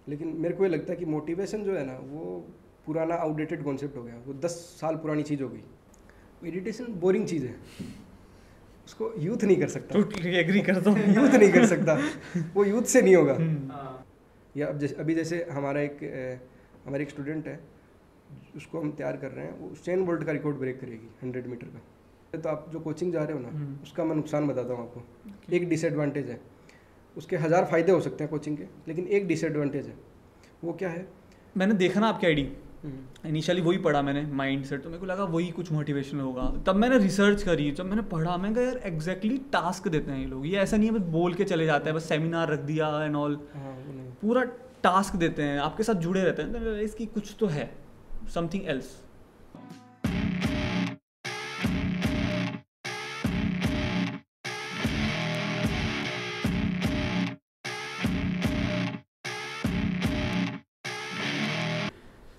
लेकिन मेरे को ये लगता है कि मोटिवेशन जो है ना वो पुराना आउटडेटेड कॉन्सेप्ट हो गया, वो 10 साल पुरानी चीज़ हो गई। मेडिटेशन बोरिंग चीज़ है, उसको यूथ नहीं कर सकता। टोटली एग्री करता हूँ। यूथ नहीं कर सकता, वो यूथ से नहीं होगा। या अब जैसे अभी जैसे हमारे एक स्टूडेंट है, उसको हम तैयार कर रहे हैं, वो उसेन बोल्ट का रिकॉर्ड ब्रेक करेगी 100 मीटर का। तो आप जो कोचिंग जा रहे हो ना, उसका मैं नुकसान बताता हूँ आपको। एक डिसएडवांटेज है, उसके 1000 फ़ायदे हो सकते हैं कोचिंग के, लेकिन एक डिसएडवांटेज है। वो क्या है? मैंने देखा ना आपकी आईडी, इनिशियली वही पढ़ा मैंने माइंड सेट, तो मेरे को लगा वही कुछ मोटिवेशनल होगा। तब मैंने रिसर्च करी, जब मैंने पढ़ा मैं कहा यार एग्जैक्टली टास्क देते हैं ये लोग, ये ऐसा नहीं है बस बोल के चले जाते हैं, बस सेमिनार रख दिया एंड ऑल। पूरा टास्क देते हैं, आपके साथ जुड़े रहते हैं, तो इसकी कुछ तो है, समथिंग एल्स।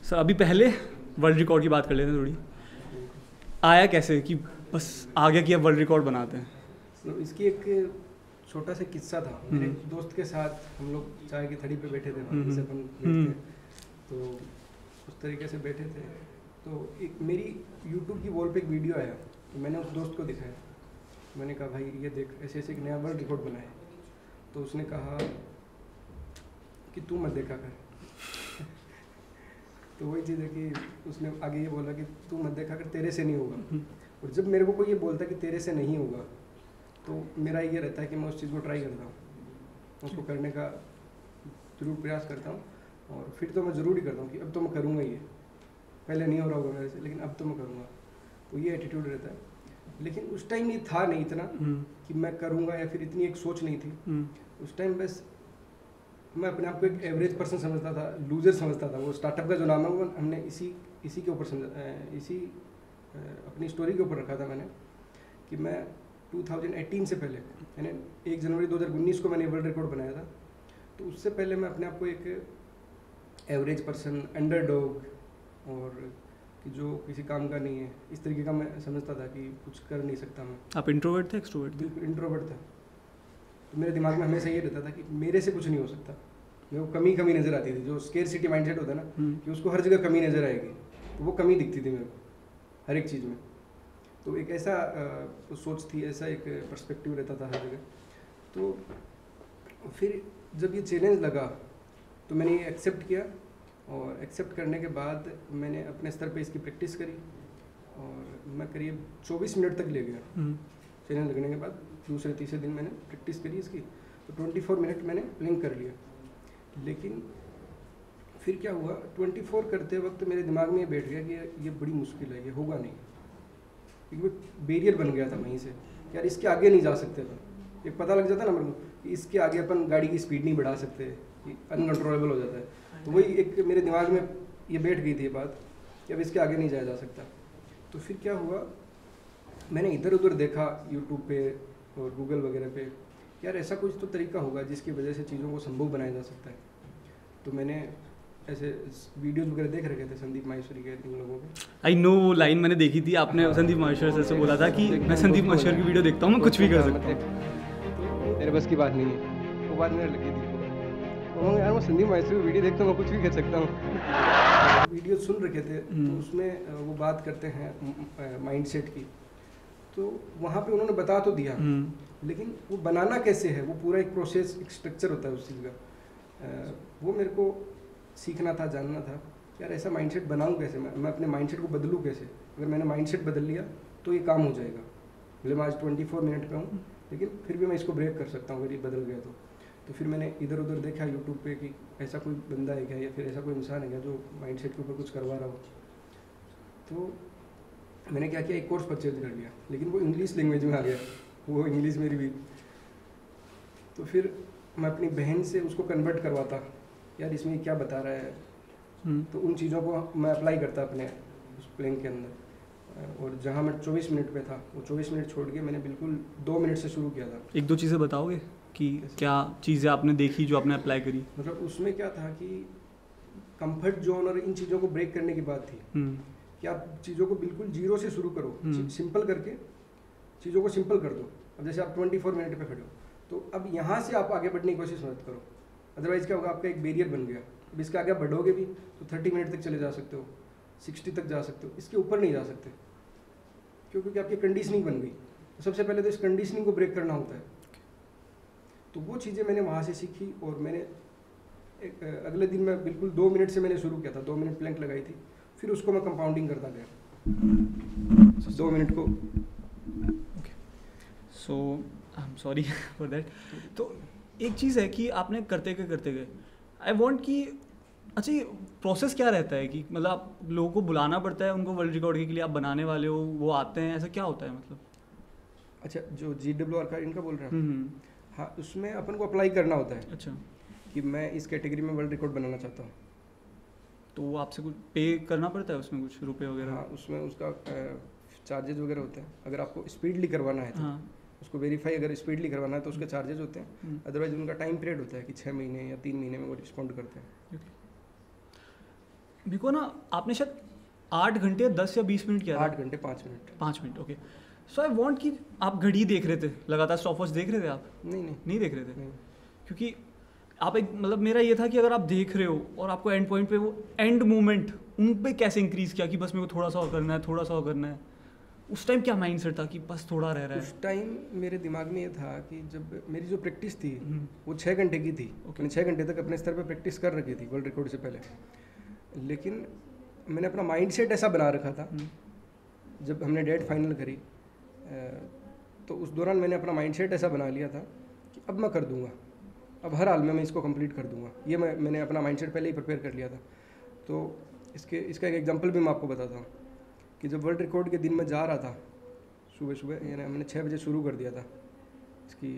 सर अभी पहले वर्ल्ड रिकॉर्ड की बात कर लेते हैं थोड़ी। आया कैसे कि बस आ गया कि अब वर्ल्ड रिकॉर्ड बनाते हैं? तो इसकी एक छोटा सा किस्सा था। मेरे दोस्त के साथ हम लोग चाय की थड़ी पे बैठे थे, जैसे अपन बैठते हैं, तो उस तरीके से बैठे थे। तो एक मेरी यूट्यूब की वॉल पे एक वीडियो आया, तो मैंने उस दोस्त को दिखाया। मैंने कहा भाई ये देख, ऐसे ऐसे एक नया वर्ल्ड रिकॉर्ड बना है। तो उसने कहा कि तू मत देखा कर। तो वही चीज़ है कि उसने आगे ये बोला कि तू मत देखा कर, तेरे से नहीं होगा। और जब मेरे को कोई ये बोलता है कि तेरे से नहीं होगा, तो मेरा ये रहता है कि मैं उस चीज़ को ट्राई करता हूँ, उसको करने का ज़रूर प्रयास करता हूँ। और फिर तो मैं ज़रूर ही करता हूँ कि अब तो मैं करूँगा ये, पहले नहीं हो रहा होगा मेरे से, लेकिन अब तो मैं करूँगा। तो ये एटीट्यूड रहता है। लेकिन उस टाइम ये था नहीं इतना कि मैं करूँगा, या फिर इतनी एक सोच नहीं थी उस टाइम। बस मैं अपने आप को एक एवरेज पर्सन समझता था, लूजर समझता था। वो स्टार्टअप का जो नाम है वो हमने इसी के ऊपर इसी अपनी स्टोरी के ऊपर रखा था मैंने, कि मैं 2018 से पहले, यानी 1 जनवरी 2019 को मैंने वर्ल्ड रिकॉर्ड बनाया था। तो उससे पहले मैं अपने आप को एक एवरेज पर्सन, अंडरडॉग, और कि जो किसी काम का नहीं है, इस तरीके का मैं समझता था कि कुछ कर नहीं सकता मैं। आप इंट्रोवर्ट थे एक्सट्रोवर्ट थे? बिल्कुल इंट्रोवर्ट था। तो मेरे दिमाग में हमेशा ये रहता था कि मेरे से कुछ नहीं हो सकता। मेरे को कमी नज़र आती थी, जो स्केरसिटी माइंडसेट होता है ना, कि उसको हर जगह कमी नज़र आएगी, तो वो कमी दिखती थी मेरे को हर एक चीज़ में। तो एक ऐसा सोच थी, ऐसा एक पर्सपेक्टिव रहता था हर जगह। तो फिर जब ये चैलेंज लगा तो मैंने ये एक्सेप्ट किया, और एक्सेप्ट करने के बाद मैंने अपने स्तर पे इसकी प्रैक्टिस करी, और मैं करीब 24 मिनट तक ले गया। चैलेंज लगने के बाद दूसरे तीसरे दिन मैंने प्रैक्टिस करी इसकी, तो 24 मिनट मैंने प्लेइंग कर लिया। लेकिन फिर क्या हुआ, 24 करते वक्त मेरे दिमाग में ये बैठ गया कि ये बड़ी मुश्किल है, ये होगा नहीं। क्योंकि बैरियर बन गया था वहीं से, यार इसके आगे नहीं जा सकते अपन। एक पता लग जाता ना मेरे को कि इसके आगे अपन गाड़ी की स्पीड नहीं बढ़ा सकते, अनकंट्रोलेबल हो जाता है। तो वही एक मेरे दिमाग में ये बैठ गई थी ये बात कि अब इसके आगे नहीं जाया जा सकता। तो फिर क्या हुआ, मैंने इधर उधर देखा यूट्यूब पे और गूगल वगैरह पे, यार ऐसा कुछ तो तरीका होगा जिसकी वजह से चीज़ों को संभव बनाया जा सकता है। तो मैंने ऐसे वीडियोज वगैरह देख रखे थे संदीप माहेश्वरी के, इन लोगों के। आई नो वो लाइन मैंने देखी थी, आपने संदीप माहेश्वरी सर से बोला था कि मैं संदीप माहेश्वरी की वीडियो देखता हूँ, मैं कुछ भी कर सकता हूँ। तो मेरे बस की बात नहीं है, वो बात मेरे लगी थी। तो यार मैं संदीप माहेश्वरी की वीडियो देखता हूँ, मैं कुछ भी कर सकता हूँ। वीडियो सुन रखे थे, तो उसमें वो बात करते हैं माइंडसेट की। तो वहाँ पे उन्होंने बता तो दिया, लेकिन वो बनाना कैसे है, वो पूरा एक प्रोसेस, एक स्ट्रक्चर होता है उस चीज़ का। वो मेरे को सीखना था, जानना था, यार ऐसा माइंडसेट बनाऊं कैसे, मैं अपने माइंडसेट को बदलूं कैसे। अगर मैंने माइंडसेट बदल लिया तो ये काम हो जाएगा। मतलब मैं आज 24 मिनट पे हूँ, लेकिन फिर भी मैं इसको ब्रेक कर सकता हूँ अगर ये बदल गया तो फिर मैंने इधर उधर देखा यूट्यूब पे कि ऐसा कोई बंदा है क्या, या फिर ऐसा कोई इंसान है क्या जो माइंडसेट के ऊपर कुछ करवा रहा हो। तो मैंने क्या किया, एक कोर्स परचेज कर लिया, लेकिन वो इंग्लिश लैंग्वेज में आ गया, वो इंग्लिश मेरी भी। तो फिर मैं अपनी बहन से उसको कन्वर्ट करवाता, यार इसमें क्या बता रहा है। तो उन चीज़ों को मैं अप्लाई करता अपने उस प्लेइंग के अंदर। और जहाँ मैं 24 मिनट पे था, वो 24 मिनट छोड़ के मैंने बिल्कुल 2 मिनट से शुरू किया था। 1-2 चीज़ें बताओगे कि क्या चीज़ें आपने देखी जो आपने अप्लाई करी? मतलब उसमें क्या था कि कंफर्ट जोन और इन चीज़ों को ब्रेक करने की बात थी कि आप चीज़ों को बिल्कुल जीरो से शुरू करो, सिंपल करके चीज़ों को सिंपल कर दो। अब जैसे आप 24 मिनट पे खड़े हो, तो अब यहाँ से आप आगे बढ़ने की कोशिश मत करो, अदरवाइज क्या होगा, आपका एक बैरियर बन गया। अब इसके आगे आप बढ़ोगे भी तो 30 मिनट तक चले जा सकते हो, 60 तक जा सकते हो, इसके ऊपर नहीं जा सकते, क्यों? क्योंकि आपकी कंडीशनिंग बन गई। तो सबसे पहले तो इस कंडीशनिंग को ब्रेक करना होता है। तो वो चीज़ें मैंने वहाँ से सीखी, और मैंने अगले दिन मैं बिल्कुल 2 मिनट से मैंने शुरू किया था, 2 मिनट प्लैंक लगाई थी, फिर उसको मैं कंपाउंडिंग करता गया 2 मिनट को। Okay, so I am sorry for that. तो एक चीज़ है कि आपने करते गए आई वांट कि अच्छा ये प्रोसेस क्या रहता है कि मतलब आप लोगों को बुलाना पड़ता है उनको वर्ल्ड रिकॉर्ड के लिए, आप बनाने वाले हो, वो आते हैं, ऐसा क्या होता है मतलब? अच्छा, जो GWR का इनका बोल रहे हैं, हाँ, उसमें अपन को अप्लाई करना होता है। अच्छा, कि मैं इस कैटेगरी में वर्ल्ड रिकॉर्ड बनाना चाहता हूँ। तो वो आपसे कुछ पे करना पड़ता है उसमें, कुछ रुपए वगैरह? हाँ, उसमें उसका चार्जेज वगैरह होते हैं। अगर आपको स्पीडली करवाना है तो हाँ, उसको वेरीफाई अगर स्पीडली करवाना है तो उसके चार्जेज होते हैं। अदरवाइज उनका टाइम पीरियड होता है कि 6 महीने या 3 महीने में वो रिस्पॉन्ड करते हैं। मेरे को ना आपने शायद 8 घंटे 10 या 20 मिनट किया था? 8 घंटे 5 minute. 5 minute, okay. So I want कि आप घड़ी देख रहे थे लगातार, स्टॉपवॉच देख रहे थे आप? नहीं देख रहे थे? नहीं। क्योंकि आप एक मतलब मेरा ये था कि अगर आप देख रहे हो और आपको एंड पॉइंट पे वो एंड मोमेंट उन पे कैसे इंक्रीज किया कि बस मेरे को थोड़ा सा और करना है, थोड़ा सा और करना है, उस टाइम क्या माइंडसेट था कि बस थोड़ा रह रहा है? उस टाइम मेरे दिमाग में ये था कि जब मेरी जो प्रैक्टिस थी वो 6 घंटे की थी। मैंने 6 घंटे तक अपने स्तर पर प्रैक्टिस कर रखी थी वर्ल्ड रिकॉर्ड से पहले, लेकिन मैंने अपना माइंडसेट ऐसा बना रखा था। जब हमने डेट फाइनल करी तो उस दौरान मैंने अपना माइंडसेट ऐसा बना लिया था कि अब मैं कर दूंगा, अब हर हाल में मैं इसको कंप्लीट कर दूंगा। ये मैंने अपना माइंडसेट पहले ही प्रिपेयर कर लिया था। तो इसका एक एग्जांपल भी मैं आपको बताता हूँ कि जब वर्ल्ड रिकॉर्ड के दिन मैं जा रहा था सुबह यानी हमने 6 बजे शुरू कर दिया था इसकी।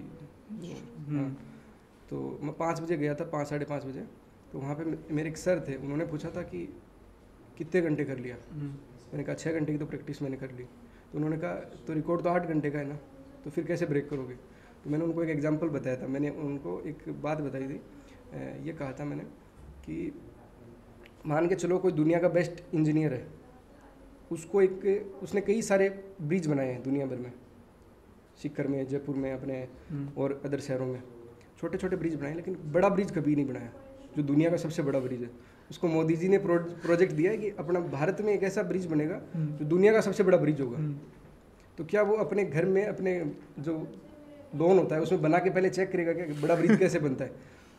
हाँ, तो मैं 5 बजे गया था, 5 साढ़े 5 बजे। तो वहाँ पे मेरे एक सर थे, उन्होंने पूछा था कि कितने घंटे कर लिया। मैंने कहा 6 घंटे की तो प्रैक्टिस मैंने कर ली। तो उन्होंने कहा तो रिकॉर्ड तो 8 घंटे का है ना, तो फिर कैसे ब्रेक करोगे? तो मैंने उनको एक एग्जांपल बताया था। मैंने उनको एक बात बताई थी, ये कहा था मैंने कि मान के चलो कोई दुनिया का बेस्ट इंजीनियर है, उसने कई सारे ब्रिज बनाए हैं दुनिया भर में, सीकर में, जयपुर में, अपने और अदर शहरों में छोटे छोटे ब्रिज बनाए, लेकिन बड़ा ब्रिज कभी नहीं बनाया जो दुनिया का सबसे बड़ा ब्रिज है। उसको मोदी जी ने प्रोजेक्ट दिया है कि अपना भारत में एक ऐसा ब्रिज बनेगा जो दुनिया का सबसे बड़ा ब्रिज होगा। तो क्या वो अपने घर में अपने जो लोन होता है उसमें बना के पहले चेक करेगा कि बड़ा ब्रिज कैसे बनता है?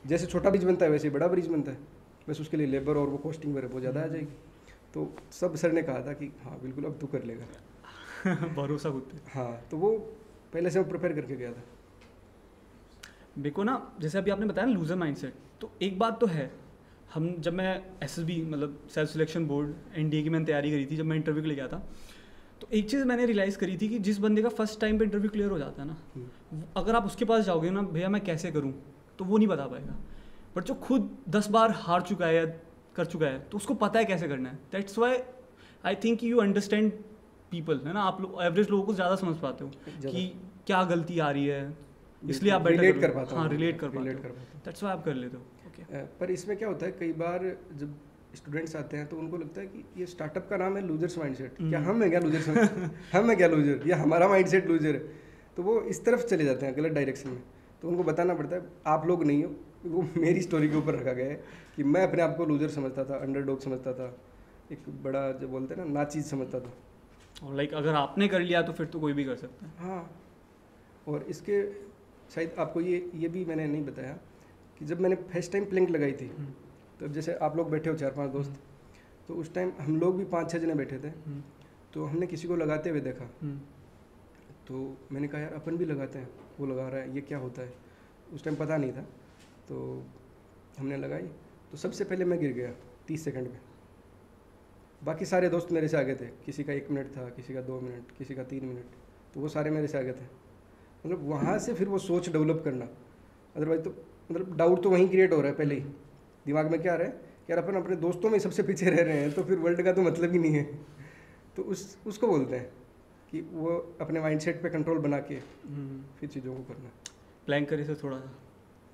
जैसे छोटा ब्रिज बनता है वैसे बड़ा ब्रिज बनता है, बस उसके लिए लेबर और वो कॉस्टिंग वगैरह बहुत ज़्यादा आ जाएगी। तो सब सर ने कहा था कि हाँ बिल्कुल अब तू कर लेगा। भरोसा खुद पे। हाँ, तो वो पहले से मैं प्रिपेयर करके गया था। देखो ना, जैसे अभी आपने बताया ना लूजर माइंडसेट, तो एक बात तो है, हम जब मैं SSB मतलब सेल्फ सिलेक्शन बोर्ड NDA की मैंने तैयारी करी थी, जब मैं इंटरव्यू के लिए गया था, तो एक चीज़ मैंने रियलाइज़ करी थी कि जिस बंदे का फर्स्ट टाइम पे इंटरव्यू क्लियर हो जाता है ना, अगर आप उसके पास जाओगे ना, भैया मैं कैसे करूँ, तो वो नहीं बता पाएगा। बट जो खुद 10 बार हार चुका है या कर चुका है तो उसको पता है कैसे करना है। That's why I think you understand people, है ना? आप लोग एवरेज लोगों को ज़्यादा समझ पाते हो कि क्या गलती आ रही है, इसलिए आप रिलेट कर पाते हो। हाँ, रिलेट कर पाते हो, दैट्स वाई आप कर लेते हो। पर इसमें क्या होता है, कई बार जब स्टूडेंट्स आते हैं तो उनको लगता है कि ये स्टार्टअप का नाम है लूजर्स माइंडसेट, क्या हम है क्या लूजर्स? हम है क्या लूजर, या हमारा माइंडसेट लूजर है? तो वो इस तरफ चले जाते हैं गलत डायरेक्शन में। तो उनको बताना पड़ता है आप लोग नहीं हो, वो मेरी स्टोरी के ऊपर रखा गया है कि मैं अपने आप को लूजर समझता था, अंडरडॉग समझता था, एक बड़ा जो बोलते हैं ना नाचीज समझता था। और लाइक अगर आपने कर लिया तो फिर तो कोई भी कर सकता है। हाँ, और इसके शायद आपको ये भी मैंने नहीं बताया कि जब मैंने फर्स्ट टाइम प्लैंक लगाई थी, तो जैसे आप लोग बैठे हो 4-5 दोस्त, तो उस टाइम हम लोग भी 5-6 जने बैठे थे। तो हमने किसी को लगाते हुए देखा, तो मैंने कहा यार अपन भी लगाते हैं, वो लगा रहा है, ये क्या होता है? उस टाइम पता नहीं था, तो हमने लगाई। तो सबसे पहले मैं गिर गया 30 सेकंड में। बाकी सारे दोस्त मेरे से आगे थे, किसी का 1 मिनट था, किसी का 2 मिनट, किसी का 3 मिनट, तो वो सारे मेरे से आगे थे। मतलब वहाँ से फिर वो सोच डेवलप करना, अदरवाइज तो मतलब डाउट तो वहीं क्रिएट हो रहा है पहले ही दिमाग में, क्या आ रहा है यार अपन अपने दोस्तों में सबसे पीछे रह रहे हैं, तो फिर वर्ल्ड का तो मतलब ही नहीं है। तो उसको बोलते हैं कि वो अपने माइंडसेट पे कंट्रोल बना के फिर चीज़ों को करना। प्लैंक करे से थोड़ा सा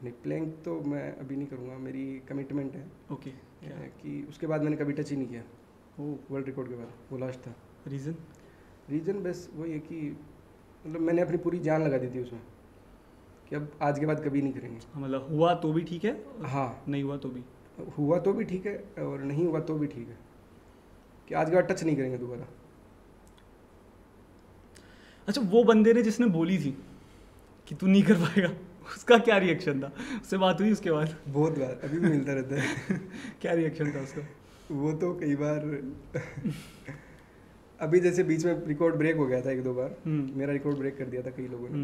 नहीं, प्लैंक तो मैं अभी नहीं करूँगा, मेरी कमिटमेंट है। ओके, कि उसके बाद मैंने कभी टच ही नहीं किया। वो वर्ल्ड रिकॉर्ड के बाद वो लास्ट था। रीज़न बस वही है कि मतलब मैंने अपनी पूरी जान लगा दी थी उसमें, कि अब आज के बाद कभी नहीं करेंगे। मतलब हुआ तो भी ठीक है, हाँ, नहीं हुआ तो भी। हुआ तो भी ठीक है और नहीं हुआ तो भी ठीक है, कि आज के बाद टच नहीं करेंगे दोबारा। अच्छा, वो बंदे ने जिसने बोली थी कि तू नहीं कर पाएगा, उसका क्या रिएक्शन था? उससे बात हुई उसके बाद? बहुत बार, अभी भी मिलता रहता है। क्या रिएक्शन था उसका? वो तो कई बार अभी जैसे बीच में रिकॉर्ड ब्रेक हो गया था 1-2 बार, मेरा रिकॉर्ड ब्रेक कर दिया था कई लोगों ने।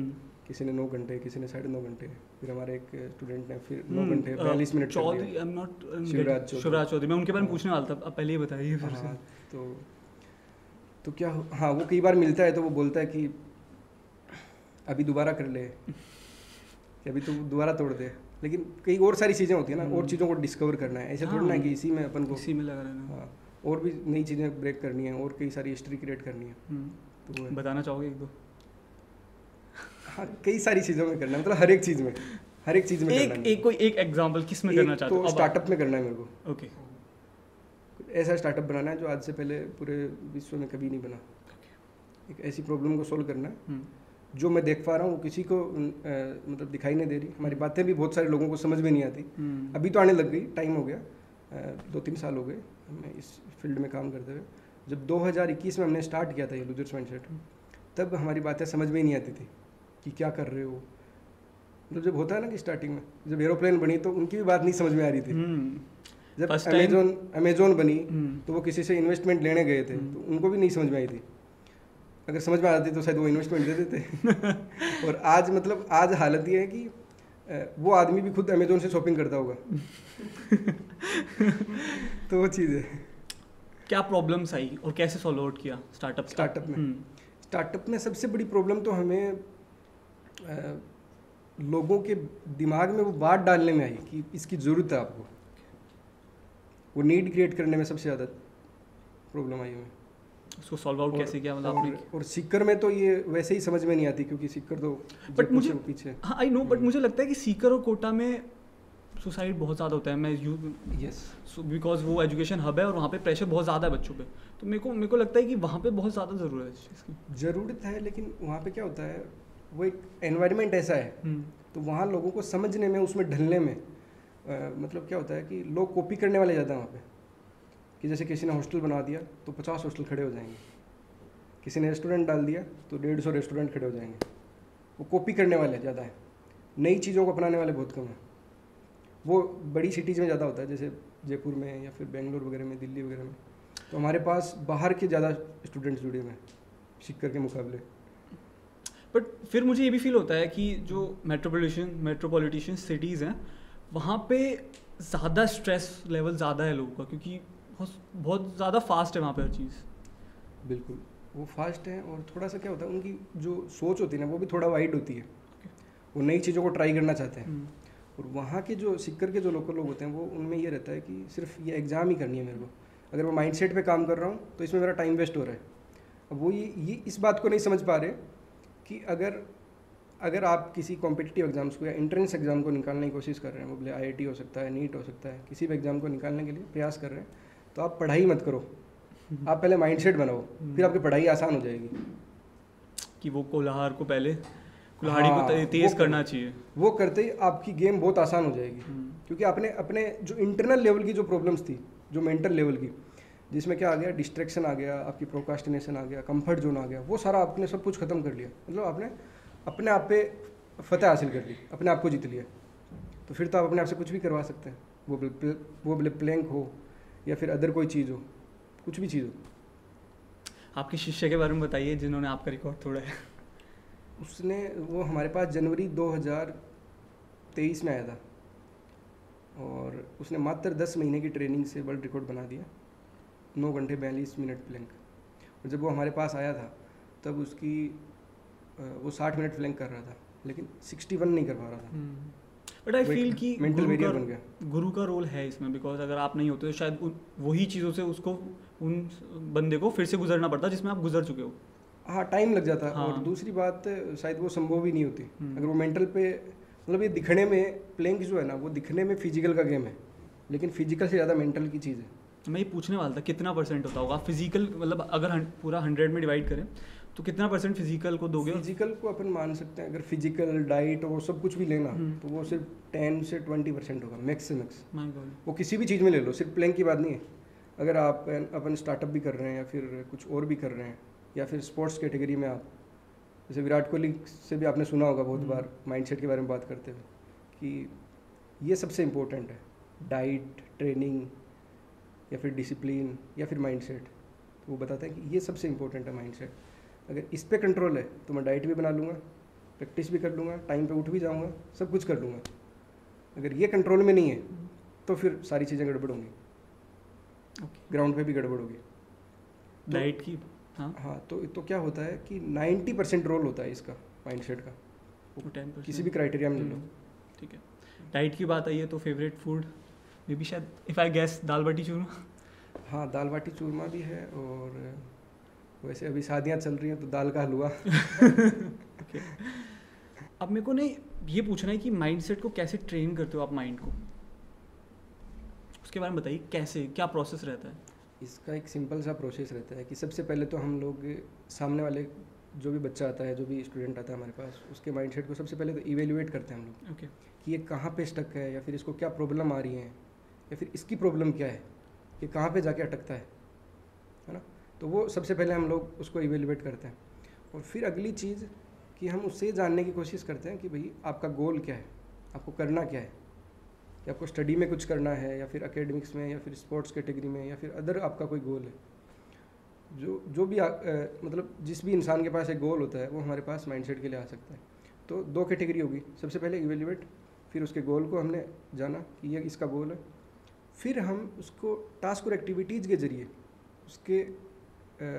किसी ने 9 घंटे, किसी ने 9.5 घंटे, फिर हमारे एक स्टूडेंट ने फिर 9 घंटे 42 मिनट कर चौधरी, दिया। I am not, Shivraj Chaudhary, मैं उनके बारे में पूछने वाला था, अब पहले ही बताइए फिर से। हाँ, तो क्या हाँ, वो कई बार मिलता है तो वो बोलता है कि अभी दोबारा कर ले, कि अभी तो दोबारा तोड़ दे, लेकिन कई और सारी चीज़ें होती है ना, और चीज़ों को डिस्कवर करना है। ऐसे थोड़ा ना कि इसी में अपन को इसी में लगा रहना। हाँ, और भी नई चीज़ें ब्रेक करनी है, और कई सारी हिस्ट्री क्रिएट करनी है। तो वो बताना चाहोगे 1-2? हाँ, कई सारी चीज़ों में करना है, मतलब हर एक चीज़ में करना है। कोई एक एग्जांपल किस में करना चाहते हो? तो स्टार्टअप में करना है मेरे को। ओके। ऐसा स्टार्टअप बनाना है जो आज से पहले पूरे विश्व में कभी नहीं बना। एक ऐसी प्रॉब्लम को सोल्व करना है जो मैं देख पा रहा हूँ वो किसी को मतलब दिखाई नहीं दे रही। हमारी बातें भी बहुत सारे लोगों को समझ में नहीं आती। अभी तो आने लग गई, टाइम हो गया, 2-3 साल हो गए हमें इस फील्ड में काम करते हुए। जब 2021 में हमने स्टार्ट किया था ये लूजर्स माइंडसेट, तब हमारी बातें समझ में ही नहीं आती थी कि क्या कर रहे हो। मतलब जब होता है ना कि स्टार्टिंग में जब एरोप्लेन बनी तो उनकी भी बात नहीं समझ में आ रही थी। जब अमेजोन बनी तो वो किसी से इन्वेस्टमेंट लेने गए थे तो उनको भी नहीं समझ में आई थी। अगर समझ में आती तो शायद वो इन्वेस्टमेंट दे देते। और आज मतलब आज हालत ये है कि वो आदमी भी खुद अमेजोन से शॉपिंग करता होगा। तो वो चीज़ है। क्या प्रॉब्लम्स आई और कैसे सॉल्व आउट किया स्टार्टअप में सबसे बड़ी प्रॉब्लम तो हमें लोगों के दिमाग में वो बात डालने में आई कि इसकी ज़रूरत है आपको। वो नीड क्रिएट करने में सबसे ज़्यादा प्रॉब्लम आई हमें। उसको सॉल्व आउट कैसे किया? मतलब आपने और सीकर में तो ये वैसे ही समझ में नहीं आती क्योंकि सीकर तो बट मुझे पीछे। हाँ आई नो, बट मुझे लगता है कि सीकर और कोटा में सुसाइड बहुत ज़्यादा होता है। मैं यस बिकॉज वो एजुकेशन हब है और वहाँ पे प्रेशर बहुत ज़्यादा है बच्चों पे। तो मेरे को लगता है कि वहाँ पे बहुत ज़्यादा ज़रूरत है इस चीज़ की। ज़रूरत है, लेकिन वहाँ पे क्या होता है, वो एक एनवायरनमेंट ऐसा है तो वहाँ लोगों को समझने में, उसमें ढलने में मतलब क्या होता है कि लोग कॉपी करने वाले ज़्यादा वहाँ पे। कि जैसे किसी ने हॉस्टल बना दिया तो 50 हॉस्टल खड़े हो जाएंगे, किसी ने रेस्टोरेंट डाल दिया तो 150 रेस्टोरेंट खड़े हो जाएंगे। वो कॉपी करने वाले ज़्यादा है, नई चीज़ों को अपनाने वाले बहुत कम हैं। वो बड़ी सिटीज़ में ज़्यादा होता है, जैसे जयपुर में या फिर बेंगलोर वगैरह में, दिल्ली वगैरह में। तो हमारे पास बाहर के ज़्यादा स्टूडेंट्स जुड़े हुए हैं सीकर के मुकाबले। बट फिर मुझे ये भी फील होता है कि जो मेट्रोपॉलिटिशियन सिटीज़ हैं वहाँ पे ज़्यादा स्ट्रेस लेवल ज़्यादा है लोगों का, क्योंकि बहुत ज़्यादा फास्ट है वहाँ पे हर चीज़। बिल्कुल, वो फास्ट है और थोड़ा सा क्या होता है, उनकी जो सोच होती है ना वो भी थोड़ा वाइड होती है। वो नई चीज़ों को ट्राई करना चाहते हैं। और वहाँ के जो सीकर के जो लोकल लोग होते हैं वो उनमें ये रहता है कि सिर्फ ये एग्ज़ाम ही करनी है मेरे को। अगर मैं माइंडसेट पे काम कर रहा हूँ तो इसमें मेरा टाइम वेस्ट हो रहा है। अब वो ये इस बात को नहीं समझ पा रहे कि अगर आप किसी कॉम्पिटिटिव एग्जाम्स को या एंट्रेंस एग्जाम को निकालने की कोशिश कर रहे हैं, वो बोले IIT हो सकता है, नीट हो सकता है, किसी भी एग्जाम को निकालने के लिए प्रयास कर रहे हैं, तो आप पढ़ाई मत करो, आप पहले माइंडसेट बनाओ, फिर आपकी पढ़ाई आसान हो जाएगी। कि वो कुल्हाड़ी को तेज करना चाहिए। वो करते ही आपकी गेम बहुत आसान हो जाएगी। क्योंकि आपने अपने जो इंटरनल लेवल की जो प्रॉब्लम्स थी, जो मेंटल लेवल की, जिसमें क्या आ गया, डिस्ट्रैक्शन आ गया, आपकी प्रोक्रास्टिनेशन आ गया, कंफर्ट जोन आ गया, वो सारा आपने सब कुछ खत्म कर लिया। मतलब आपने अपने आप पे फतेह हासिल कर ली, अपने आप को जीत लिया। तो फिर तो आप अपने आप से कुछ भी करवा सकते हैं, वो प्लैंक हो या फिर अदर कोई चीज़ हो, कुछ भी चीज़ हो। आपके शिष्य के बारे में बताइए जिन्होंने आपका रिकॉर्ड तोड़ा है। वो हमारे पास जनवरी 2023 में आया था और उसने मात्र 10 महीने की ट्रेनिंग से वर्ल्ड रिकॉर्ड बना दिया, 9 घंटे 42 मिनट प्लैंक। और जब वो हमारे पास आया था तब वो 60 मिनट प्लैंक कर रहा था, लेकिन 61 नहीं कर पा रहा था। बट आई फील कि मेंटल वेरियर बन गया। गुरु का रोल है इसमें, बिकॉज अगर आप नहीं होते तो शायद वही चीज़ों से उन बंदे को फिर से गुजरना पड़ता जिसमें आप गुजर चुके हो। हाँ, टाइम लग जाता। हाँ। और दूसरी बात शायद वो संभव ही नहीं होती अगर वो मेंटल पे, मतलब ये दिखने में प्लेइंग जो है ना, वो दिखने में फिजिकल का गेम है, लेकिन फिजिकल से ज़्यादा मेंटल की चीज़ है। मैं ये पूछने वाला था कितना % होता होगा फिजिकल, मतलब अगर पूरा 100 में डिवाइड करें तो कितना % फिजिकल को दोगे? फिजिकल को अपन मान सकते हैं, अगर फिजिकल डाइट और वो सब कुछ भी लेना तो वो सिर्फ 10 से 20% होगा मैक्स से मैक्स। वो किसी भी चीज़ में ले लो, सिर्फ प्लेइंग की बात नहीं है। अगर आप अपन स्टार्टअप भी कर रहे हैं या फिर कुछ और भी कर रहे हैं या फिर स्पोर्ट्स कैटेगरी में आप, जैसे विराट कोहली से भी आपने सुना होगा बहुत बार माइंडसेट के बारे में बात करते हुए कि ये सबसे इम्पोर्टेंट है, डाइट, ट्रेनिंग या फिर डिसिप्लिन या फिर माइंडसेट। तो वो बताते हैं कि ये सबसे इम्पोर्टेंट है माइंडसेट। अगर इस पे कंट्रोल है तो मैं डाइट भी बना लूँगा, प्रैक्टिस भी कर लूँगा, टाइम पे उठ भी जाऊँगा, सब कुछ कर लूँगा। अगर ये कंट्रोल में नहीं है तो फिर सारी चीज़ें गड़बड़ होंगी, ग्राउंड पे भी गड़बड़ होगी। डाइट की हाँ तो क्या होता है कि 90% रोल होता है इसका माइंडसेट का, 10% किसी भी क्राइटेरिया में ले लो। ठीक है, डाइट की बात आई है तो फेवरेट फूड मे बी शायद इफ़ आई गेस दाल बाटी चूरमा। हाँ, दाल बाटी चूरमा भी है, और वैसे अभी शादियाँ चल रही हैं तो दाल का हलवा। okay. अब मेरे को नहीं ये पूछना है कि माइंडसेट को कैसे ट्रेन करते हो आप माइंड को, उसके बारे में बताइए, कैसे, क्या प्रोसेस रहता है? इसका एक सिंपल सा प्रोसेस रहता है कि सबसे पहले तो हम लोग सामने वाले जो भी बच्चा आता है, जो भी स्टूडेंट आता है हमारे पास, उसके माइंडसेट को सबसे पहले तो इवेल्युएट करते हैं हम लोग। okay. कि ये कहाँ पे स्टक है, या फिर इसको क्या प्रॉब्लम आ रही है, या फिर इसकी प्रॉब्लम क्या है, ये कहाँ पे जाके अटकता है ना। तो वो सबसे पहले हम लोग उसको इवेल्युएट करते हैं, और फिर अगली चीज़ कि हम उससे जानने की कोशिश करते हैं कि भाई आपका गोल क्या है, आपको करना क्या है, कि आपको स्टडी में कुछ करना है या फिर एकेडमिक्स में या फिर स्पोर्ट्स कैटेगरी में या फिर अदर आपका कोई गोल है। जो भी मतलब जिस भी इंसान के पास एक गोल होता है वो हमारे पास माइंडसेट के लिए आ सकता है। तो 2 कैटेगरी होगी, सबसे पहले इवेल्युएट, फिर उसके गोल को हमने जाना कि ये इसका गोल है, फिर हम उसको टास्क और एक्टिविटीज़ के ज़रिए उसके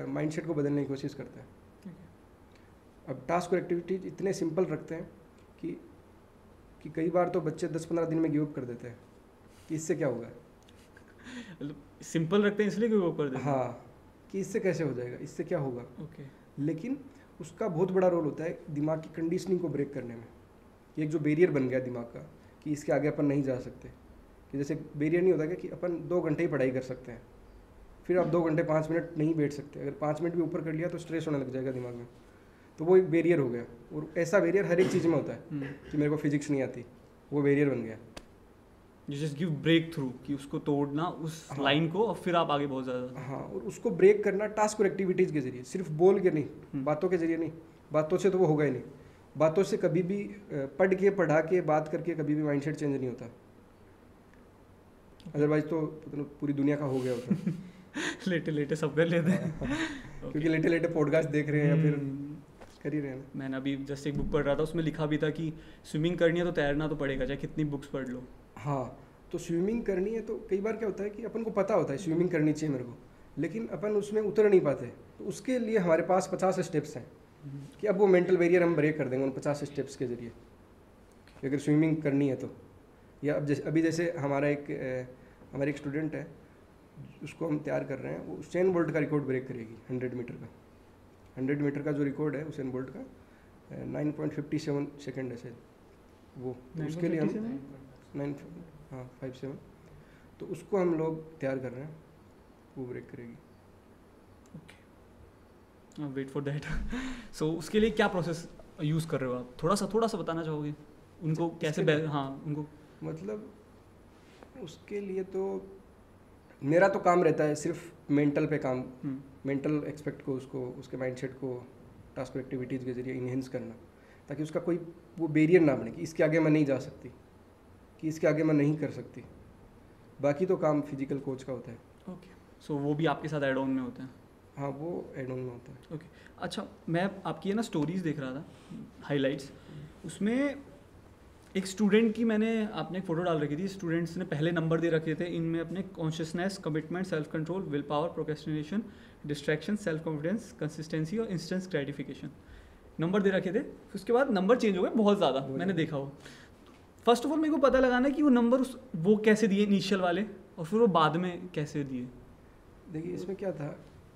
माइंडसेट को बदलने की कोशिश करते हैं। अब टास्क और एक्टिविटीज़ इतने सिंपल रखते हैं कि कई बार तो बच्चे 10-15 दिन में गिव अप कर देते हैं कि इससे क्या होगा। सिंपल रखते हैं इसलिए गिव अप कर देते हैं? हाँ, कि इससे कैसे हो जाएगा, इससे क्या होगा। ओके। लेकिन उसका बहुत बड़ा रोल होता है दिमाग की कंडीशनिंग को ब्रेक करने में। एक जो बैरियर बन गया दिमाग का कि इसके आगे अपन नहीं जा सकते, कि जैसे बैरियर नहीं होता क्या कि अपन 2 घंटे ही पढ़ाई कर सकते हैं, फिर आप 2 घंटे 5 मिनट नहीं बैठ सकते। अगर 5 मिनट भी ऊपर कर लिया तो स्ट्रेस होने लग जाएगा दिमाग में, तो वो एक बैरियर हो गया। और ऐसा बैरियर हर एक चीज़ में होता है कि मेरे को फिजिक्स नहीं आती, वो बैरियर बन गया। You just give breakthrough, कि उसको तोड़ना उस लाइन को, और फिर आप आगे बहुत ज़्यादा। हाँ, और उसको ब्रेक करना टास्क और एक्टिविटीज़ के जरिए, सिर्फ बोल के नहीं, बातों के जरिए नहीं। बातों से तो वो होगा ही नहीं, बातों से कभी भी पढ़ा के बात करके कभी भी माइंडसेट चेंज नहीं होता। अदरवाइज तो मतलब पूरी दुनिया का हो गया होता। लेटे सब कर लेते हैं। क्योंकि लेटे पॉडकास्ट देख रहे हैं या फिर कर ही रहे हैं। मैंने अभी जस्ट एक बुक पढ़ रहा था, उसमें लिखा भी था कि स्विमिंग करनी है तो तैरना तो पड़ेगा, चाहे कितनी बुक्स पढ़ लो। हाँ, तो स्विमिंग करनी है तो कई बार क्या होता है कि अपन को पता होता है स्विमिंग करनी चाहिए मेरे को, लेकिन अपन उसमें उतर नहीं पाते। तो उसके लिए हमारे पास 50 स्टेप्स हैं कि अब वो मेंटल बैरियर हम ब्रेक कर देंगे उन 50 स्टेप्स के जरिए, अगर स्विमिंग करनी है तो। या अब अभी जैसे हमारे एक स्टूडेंट है, उसको हम तैयार कर रहे हैं, वो उसेन बोल्ट का रिकॉर्ड ब्रेक करेगी 100 मीटर का। 100 मीटर का जो रिकॉर्ड है उसेन बोल्ट का 9.57 सेकेंड है शायद वो। तो उसके लिए हम 57, तो उसको हम लोग तैयार कर रहे हैं, वो ब्रेक करेगी। Okay, wait for that. So उसके लिए क्या प्रोसेस यूज़ कर रहे हो आप, थोड़ा सा बताना चाहोगे उनको कैसे? हाँ, उनको मतलब उसके लिए तो मेरा तो काम रहता है सिर्फ मेंटल पे काम, मेंटल एक्सपेक्ट को, उसके माइंडसेट को टास्क एक्टिविटीज़ के जरिए इन्हेंस करना, ताकि उसका कोई वो बैरियर ना बने कि इसके आगे मैं नहीं जा सकती, कि इसके आगे मैं नहीं कर सकती। बाकी तो काम फिजिकल कोच का होता है। ओके, सो वो भी आपके साथ एड ऑन में होते हैं? हाँ, वो एड ऑन में होता है। ओके, अच्छा, मैं आपकी है ना स्टोरीज देख रहा था, हाइलाइट्स, उसमें एक स्टूडेंट की आपने एक फ़ोटो डाल रखी थी। स्टूडेंट्स ने पहले नंबर दे रखे थे इनमें अपने consciousness, commitment, self control, will power, procrastination, distraction, self confidence, consistency और इंस्टेंट ग्रेटिफिकेशन नंबर दे रखे थे। उसके बाद नंबर चेंज हो गए बहुत ज़्यादा, मैंने देखा वो। फर्स्ट ऑफ ऑल मेरे को पता लगाना कि वो नंबर वो कैसे दिए इनिशियल वाले, और फिर वो बाद में कैसे दिए। देखिए, इसमें क्या था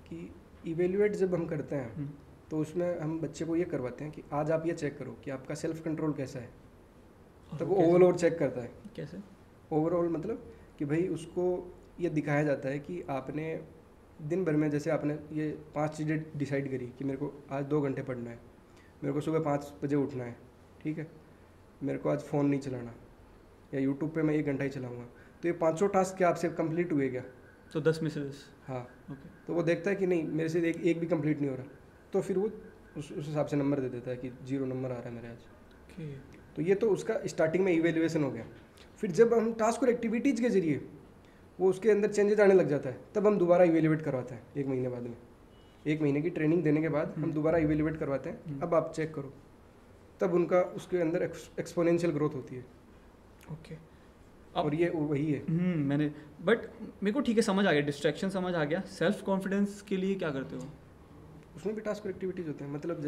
कि इवेल्युएट जब हम करते हैं तो उसमें हम बच्चे को ये करवाते हैं कि आज आप ये चेक करो कि आपका सेल्फ कंट्रोल कैसा है। तब वो ओवरऑल चेक करता है। कैसे? ओवरऑल मतलब कि भाई उसको ये दिखाया जाता है कि आपने दिन भर में जैसे आपने ये 5 चीज़ें डिसाइड करी कि मेरे को आज 2 घंटे पढ़ना है, मेरे को सुबह 5 बजे उठना है, ठीक है, मेरे को आज फ़ोन नहीं चलाना, या यूट्यूब पे मैं 1 घंटा ही चलाऊँगा, तो ये 5 टास्क क्या आपसे कंप्लीट हुए क्या? तो 10 में से 10। हाँ। ओके। तो वो देखता है कि नहीं मेरे से एक भी कंप्लीट नहीं हो रहा, तो फिर वो उस हिसाब से नंबर दे देता है कि 0 नंबर आ रहा है मेरे आज। ओके। तो ये तो उसका स्टार्टिंग में इवेल्युएशन हो गया। फिर जब हम टास्क और एक्टिविटीज़ के जरिए वो उसके अंदर चेंजेस आने लग जाता है, तब हम दोबारा इवेल्युएट करवाते हैं 1 महीने बाद में। 1 महीने की ट्रेनिंग देने के बाद हम दोबारा इवेल्युएट करवाते हैं, अब आप चेक करो, तब उनका उसके अंदर एक्सपोनेंशियल ग्रोथ होती है। ओके। और ये वही है। मैंने बट मेरे को ठीक है, समझ आ गया, डिस्ट्रैक्शन समझ आ गया। सेल्फ कॉन्फिडेंस के लिए क्या करते हो? उसमें भी टास्क और एक्टिविटीज़ होते हैं, मतलब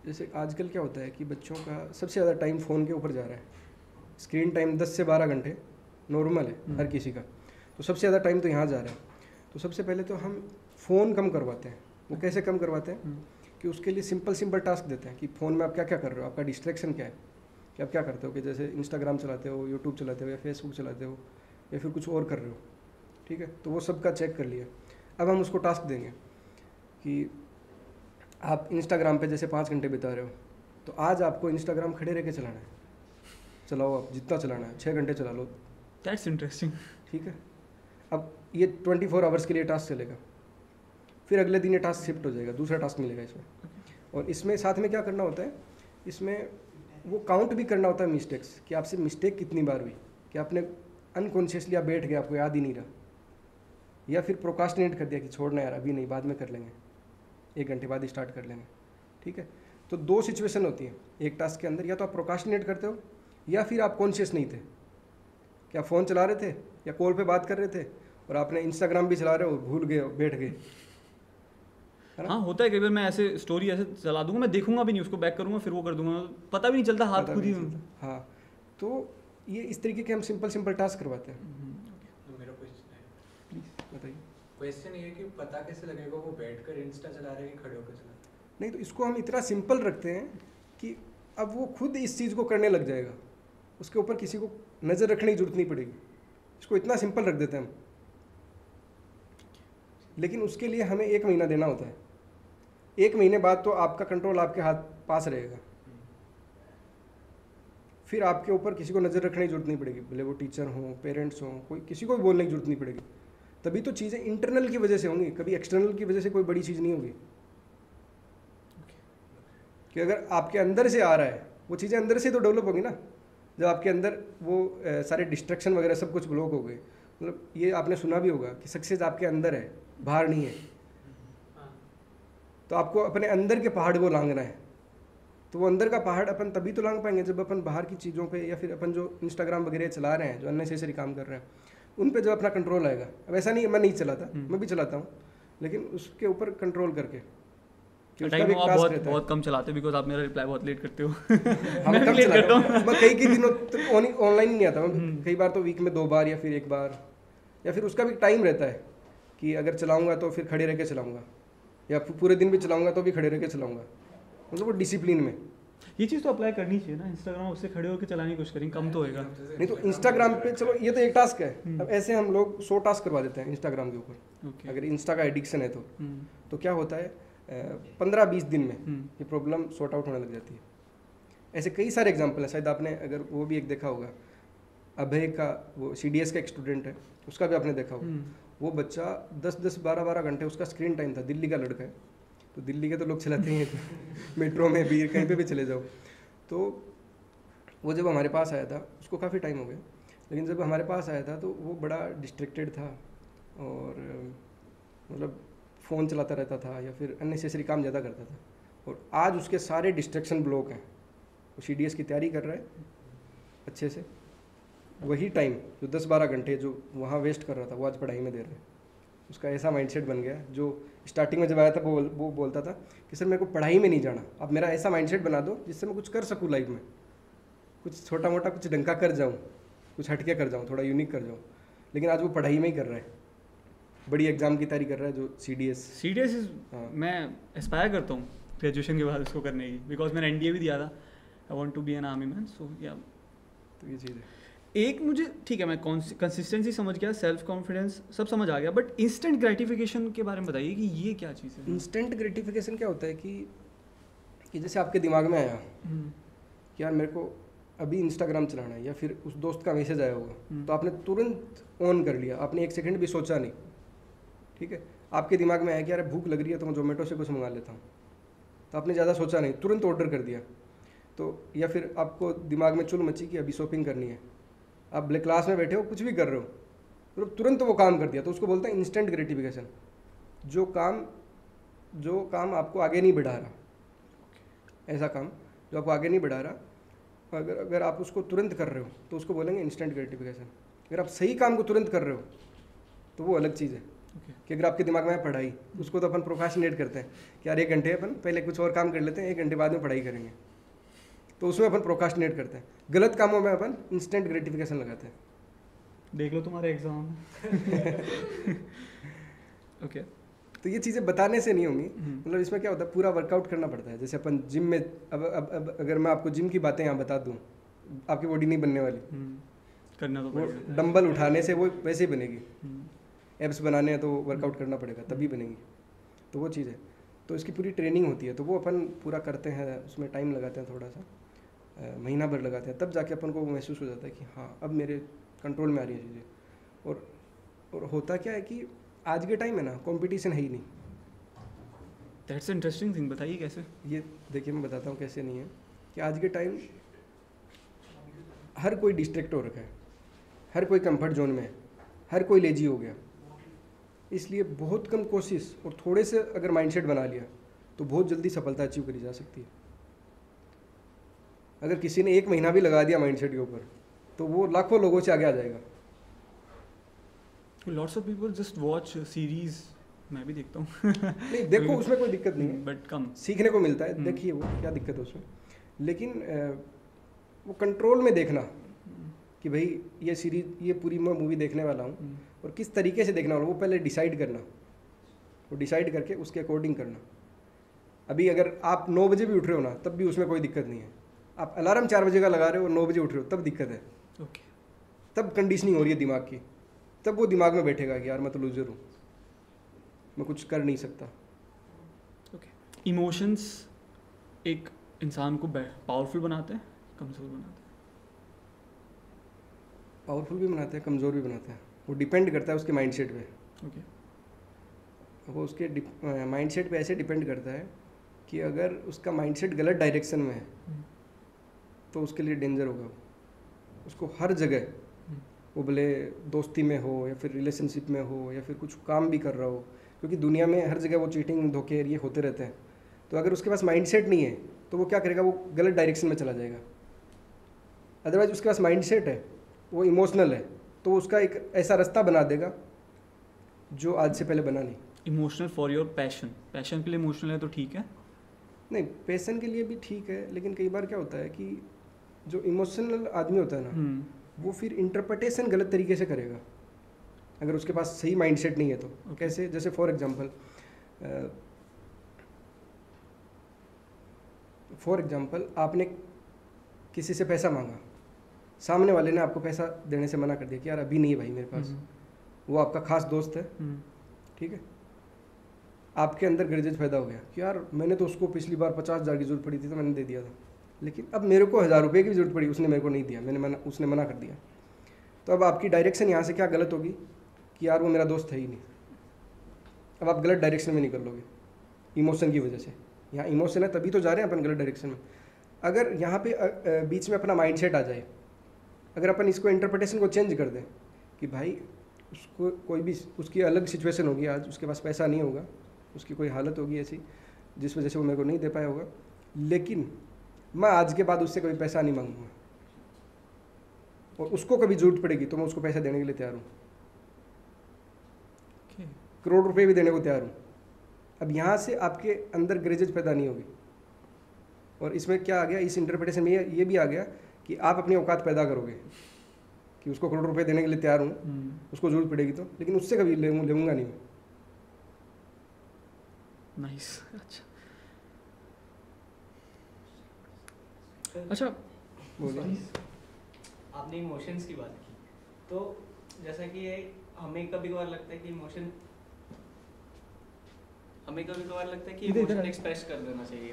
जैसे आजकल क्या होता है कि बच्चों का सबसे ज़्यादा टाइम फ़ोन के ऊपर जा रहा है। स्क्रीन टाइम 10 से 12 घंटे नॉर्मल है हर किसी का, तो सबसे ज़्यादा टाइम तो यहाँ जा रहा है। तो सबसे पहले तो हम फ़ोन कम करवाते हैं। वो कैसे कम करवाते हैं कि उसके लिए सिंपल टास्क देते हैं कि फ़ोन में आप क्या क्या कर रहे हो, आपका डिस्ट्रैक्शन क्या है, कि आप क्या करते हो, कि जैसे इंस्टाग्राम चलाते हो, यूट्यूब चलाते हो, या फेसबुक चलाते हो, या फिर कुछ और कर रहे हो, ठीक है। तो वो सबका चेक कर लिया। अब हम उसको टास्क देंगे कि आप इंस्टाग्राम पे जैसे 5 घंटे बिता रहे हो, तो आज आपको इंस्टाग्राम खड़े रह के चलाना है। चलाओ, आप जितना चलाना है, 6 घंटे चला लो। That's interesting. ठीक है। अब ये 24 आवर्स के लिए टास्क चलेगा, फिर अगले दिन ये टास्क शिफ्ट हो जाएगा, दूसरा टास्क मिलेगा इसमें। और इसमें साथ में क्या करना होता है, इसमें वो काउंट भी करना होता है मिस्टेक्स, कि आपसे मिस्टेक कितनी बार हुई, कि आपने अनकॉन्शियसली आप बैठ गए, आपको याद ही नहीं रहा, या फिर प्रोकास्टिनेट कर दिया कि छोड़ना यार अभी नहीं, बाद में कर लेंगे, 1 घंटे बाद स्टार्ट कर लेंगे, ठीक है। तो 2 सिचुएशन होती है एक टास्क के अंदर, या तो आप प्रोकास्टिनेट करते हो, या फिर आप कॉन्शियस नहीं थे, कि आप फ़ोन चला रहे थे या कॉल पे बात कर रहे थे और आपने इंस्टाग्राम भी चला रहे हो, भूल गए, बैठ गए। हाँ, होता है कई बार। मैं ऐसे स्टोरी ऐसे चला दूंगा, मैं देखूंगा भी नहीं, उसको बैक करूंगा, फिर वो कर दूंगा, पता भी नहीं चलता, हाथ खुद ही। हाँ, तो ये इस तरीके के हम सिंपल टास्क करवाते हैं। तो मेरा क्वेश्चन है, प्लीज़ बताइए। क्वेश्चन ये है कि पता कैसे लगेगा वो बैठकर इंस्टा चला रहे हैं कि खड़े होकर चला रहे हैं? नहीं, तो इसको हम इतना सिंपल रखते हैं कि अब वो खुद इस चीज़ को करने लग जाएगा, उसके ऊपर किसी को नज़र रखने की जरूरत नहीं पड़ेगी। इसको इतना सिंपल रख देते हैं हम, लेकिन उसके लिए हमें 1 महीना देना होता है। 1 महीने बाद तो आपका कंट्रोल आपके हाथ पास रहेगा, फिर आपके ऊपर किसी को नज़र रखने की जरूरत नहीं पड़ेगी, भले वो टीचर हों, पेरेंट्स हों, कोई किसी को भी बोलने की जरूरत नहीं पड़ेगी। तभी तो चीज़ें इंटरनल की वजह से होंगी, कभी एक्सटर्नल की वजह से कोई बड़ी चीज़ नहीं होगी। कि अगर आपके अंदर से आ रहा है, वो चीज़ें अंदर से तो डेवलप होगी ना। जब आपके अंदर वो सारे डिस्ट्रैक्शन वगैरह सब कुछ ब्लॉक हो गए, मतलब ये आपने सुना भी होगा कि सक्सेस आपके अंदर है, बाहर नहीं है। तो आपको अपने अंदर के पहाड़ को लांघना है। तो वो अंदर का पहाड़ अपन तभी तो लांघ पाएंगे जब अपन बाहर की चीज़ों पे, या फिर अपन जो इंस्टाग्राम वगैरह चला रहे हैं, जो अननेसेसरी काम कर रहे हैं, उन पे जब अपना कंट्रोल आएगा। अब ऐसा नहीं, मैं नहीं चलाता, मैं भी चलाता हूँ, लेकिन उसके ऊपर कंट्रोल करके। टाइम आप बहुत कम चलाते हो, बिकॉज आप मेरा रिप्लाई बहुत लेट करते हो। मैं कम चलाता हूँ, मैं कई दिनों तक ऑनलाइन नहीं आता। मैं कई बार तो वीक में 2 बार या फिर 1 बार, या फिर उसका भी टाइम रहता है कि अगर चलाऊंगा तो फिर खड़े रह के चलाऊंगा, या पूरे दिन भी चलाऊंगा तो भी खड़े रह के चलाऊंगा, मतलब वो डिसिप्लिन में। ये चीज़ तो अप्लाई करनी चाहिए ना, इंस्टाग्राम उससे खड़े होकर चलाने की कोशिश करेंगे, कम तो होएगा। नहीं तो इंस्टाग्राम पे चलो ये तो एक टास्क है, अब ऐसे हम लोग 100 टास्क करवा देते हैं इंस्टाग्राम के ऊपर। अगर इंस्टा का एडिक्शन है तो क्या होता है, 15-20 दिन में ये प्रॉब्लम सॉर्ट आउट होने लग जाती है। ऐसे कई सारे एग्जाम्पल हैं, शायद आपने अगर वो भी एक देखा होगा, अभय का, वो CDS का एक स्टूडेंट है, उसका भी आपने देखा होगा। वो बच्चा 10-10, 12-12 घंटे उसका स्क्रीन टाइम था। दिल्ली का लड़का है, तो दिल्ली के तो लोग चलाते हैं मेट्रो में भी, कहीं पे भी चले जाओ। तो वो जब हमारे पास आया था, उसको काफ़ी टाइम हो गया, लेकिन जब हमारे पास आया था तो वो बड़ा डिस्ट्रैक्टेड था, और मतलब फ़ोन चलाता रहता था या फिर अननेसेसरी काम ज़्यादा करता था। और आज उसके सारे डिस्ट्रैक्शन ब्लॉक हैं। वो CDS की तैयारी कर रहा है अच्छे से, वही टाइम जो 10-12 घंटे जो वहाँ वेस्ट कर रहा था, वो आज पढ़ाई में दे रहा है। उसका ऐसा माइंडसेट बन गया, जो स्टार्टिंग में जब आया था वो बोलता था कि सर मेरे को पढ़ाई में नहीं जाना, अब मेरा ऐसा माइंडसेट बना दो जिससे मैं कुछ कर सकूँ लाइफ में, कुछ छोटा मोटा कुछ डंका कर जाऊँ, कुछ हटके कर जाऊँ, थोड़ा यूनिक कर जाऊँ। लेकिन आज वो पढ़ाई में ही कर रहा है, बड़ी एग्जाम की तैयारी कर रहा है, जो CDS मैं एस्पायर करता हूँ ग्रेजुएशन के बाद उसको करने की, बिकॉज मैंने NDA भी दिया था। I want to be an army man, so yeah. तो ये चीज़ है। एक मुझे ठीक है, मैं कंसिस्टेंसी समझ गया, सेल्फ कॉन्फिडेंस सब समझ आ गया, बट इंस्टेंट ग्रेटिफिकेशन के बारे में बताइए कि ये क्या चीज़ है? इंस्टेंट ग्रेटिफिकेशन क्या होता है कि जैसे आपके दिमाग में आया कि यार मेरे को अभी इंस्टाग्राम चलाना है, या फिर उस दोस्त का मैसेज आया होगा, तो आपने तुरंत ऑन कर लिया, आपने एक सेकंड भी सोचा नहीं, ठीक है। आपके दिमाग में आया कि यार भूख लग रही है तो मैं जोमेटो से कुछ मंगा लेता हूँ, तो आपने ज़्यादा सोचा नहीं, तुरंत ऑर्डर कर दिया। तो या फिर आपको दिमाग में चुल मची कि अभी शॉपिंग करनी है, आप ब्लैक क्लास में बैठे हो, कुछ भी कर रहे हो, तो तुरंत वो काम कर दिया, तो उसको बोलते हैं इंस्टेंट ग्रेटिफिकेशन। जो काम आपको आगे नहीं बढ़ा रहा, ऐसा काम जो आपको आगे नहीं बढ़ा रहा, अगर आप उसको तुरंत कर रहे हो तो उसको बोलेंगे इंस्टेंट ग्रेटिफिकेशन। अगर आप सही काम को तुरंत कर रहे हो तो वो अलग चीज़ है। कि अगर आपके दिमाग में है पढ़ाई, उसको तो अपन प्रोक्रास्टिनेट करते हैं कि यार 1 घंटे अपन पहले कुछ और काम कर लेते हैं, 1 घंटे बाद में पढ़ाई करेंगे, तो उसमें अपन प्रोक्रास्टिनेट करते हैं। गलत कामों में अपन इंस्टेंट ग्रेटिफिकेशन लगाते हैं। देख लो तुम्हारे एग्जाम। ओके। तो ये चीज़ें बताने से नहीं होंगी, मतलब इसमें क्या होता है, पूरा वर्कआउट करना पड़ता है। जैसे अपन जिम में, अब अगर मैं आपको जिम की बातें यहाँ बता दूँ, आपकी बॉडी नहीं बनने वाली, करना तो वो पड़ेगा। डंबल उठाने से वो वैसे ही बनेगी। एब्स बनाने हैं तो वर्कआउट करना पड़ेगा, तभी बनेगी। तो वो चीज़ है, तो इसकी पूरी ट्रेनिंग होती है, तो वो अपन पूरा करते हैं, उसमें टाइम लगाते हैं, थोड़ा सा महीना भर लगाते हैं, तब जाके अपन को महसूस हो जाता है कि हाँ अब मेरे कंट्रोल में आ रही है चीज़ें। और होता क्या है कि आज के टाइम में ना कंपटीशन है ही नहीं। दैट्स इंटरेस्टिंग थिंग, बताइए कैसे? ये देखिए मैं बताता हूँ कैसे नहीं है, कि आज के टाइम हर कोई डिस्ट्रैक्ट हो रखा है, हर कोई कंफर्ट जोन में है, हर कोई लेजी हो गया। इसलिए बहुत कम कोशिश और थोड़े से अगर माइंडसेट बना लिया तो बहुत जल्दी सफलता अचीव करी जा सकती है। अगर किसी ने 1 महीना भी लगा दिया माइंडसेट के ऊपर तो वो लाखों लोगों से आगे आ जाएगा। Lots of people just watch series, मैं भी देखता हूँ। नहीं देखो, उसमें कोई दिक्कत नहीं है, बट कम सीखने को मिलता है, देखिए वो क्या दिक्कत है उसमें। लेकिन वो कंट्रोल में देखना कि भाई ये सीरीज, ये पूरी मैं मूवी देखने वाला हूँ और किस तरीके से देखना वाला, वो पहले डिसाइड करना, वो डिसाइड करके उसके अकॉर्डिंग करना। अभी अगर आप 9 बजे भी उठ रहे हो ना, तब भी उसमें कोई दिक्कत नहीं है। आप अलार्म 4 बजे का लगा रहे हो और 9 बजे उठ रहे हो, तब दिक्कत है। ओके। तब कंडीशनिंग हो रही है दिमाग की, तब वो दिमाग में बैठेगा कि यार मैं तो लूजर हूँ, मैं कुछ कर नहीं सकता। ओके। इमोशंस एक इंसान को पावरफुल बनाते हैं, कमज़ोर बनाते हैं? पावरफुल भी बनाते हैं, कमज़ोर भी बनाते हैं, वो डिपेंड करता है उसके माइंडसेट पे। ओके। वो उसके माइंडसेट पे ऐसे डिपेंड करता है कि अगर उसका माइंडसेट गलत डायरेक्शन में है तो उसके लिए डेंजर होगा। उसको हर जगह, वो भले दोस्ती में हो या फिर रिलेशनशिप में हो या फिर कुछ काम भी कर रहा हो, क्योंकि दुनिया में हर जगह वो चीटिंग, धोखे, ये होते रहते हैं। तो अगर उसके पास माइंडसेट नहीं है तो वो क्या करेगा, वो गलत डायरेक्शन में चला जाएगा। अदरवाइज उसके पास माइंडसेट है, वो इमोशनल है, तो उसका एक ऐसा रास्ता बना देगा जो आज से पहले बना नहीं। Emotional for your passion, passion के लिए इमोशनल है तो ठीक है? नहीं, पैशन के लिए भी ठीक है, लेकिन कई बार क्या होता है कि जो इमोशनल आदमी होता है ना, वो फिर इंटरप्रिटेशन गलत तरीके से करेगा अगर उसके पास सही माइंडसेट नहीं है तो। कैसे? जैसे फॉर एग्जांपल आपने किसी से पैसा मांगा, सामने वाले ने आपको पैसा देने से मना कर दिया कि यार अभी नहीं है भाई मेरे पास। वो आपका खास दोस्त है, ठीक है। आपके अंदर ग्रजेज पैदा हो गया कि यार मैंने तो उसको पिछली बार 50,000 की जरूरत पड़ी थी तो मैंने दे दिया था, लेकिन अब मेरे को 1,000 रुपये की जरूरत पड़ी, उसने मेरे को नहीं दिया, उसने मना कर दिया। तो अब आपकी डायरेक्शन यहाँ से क्या गलत होगी कि यार वो मेरा दोस्त है ही नहीं। अब आप गलत डायरेक्शन में निकल लोगे इमोशन की वजह से। यहाँ इमोशन है तभी तो जा रहे हैं अपन गलत डायरेक्शन में। अगर यहाँ पे बीच में अपना माइंडसेट आ जाए, अगर अपन इसको इंटरप्रिटेशन को चेंज कर दें कि भाई उसको कोई भी, उसकी अलग सिचुएशन होगी, आज उसके पास पैसा नहीं होगा, उसकी कोई हालत होगी ऐसी जिस वजह से वो मेरे को नहीं दे पाया होगा, लेकिन मैं आज के बाद उससे कोई पैसा नहीं मांगूंगा, और उसको कभी जरूरत पड़ेगी तो मैं उसको पैसा देने के लिए तैयार हूँ, करोड़ रुपए भी देने को तैयार हूँ। अब यहाँ से आपके अंदर ग्रेजेज पैदा नहीं होगी। और इसमें क्या आ गया, इस इंटरप्रिटेशन में ये भी आ गया कि आप अपनी औकात पैदा करोगे कि उसको करोड़ रुपए देने के लिए तैयार हूँ, उसको जरूरत पड़ेगी तो, लेकिन उससे कभी लेऊंगा नहीं। नाइस। अच्छा बोलिए। आपने इमोशंस की बात की, तो जैसा कि ये हमें कभी कभार लगता है कि इमोशन एक्सप्रेस कर देना चाहिए,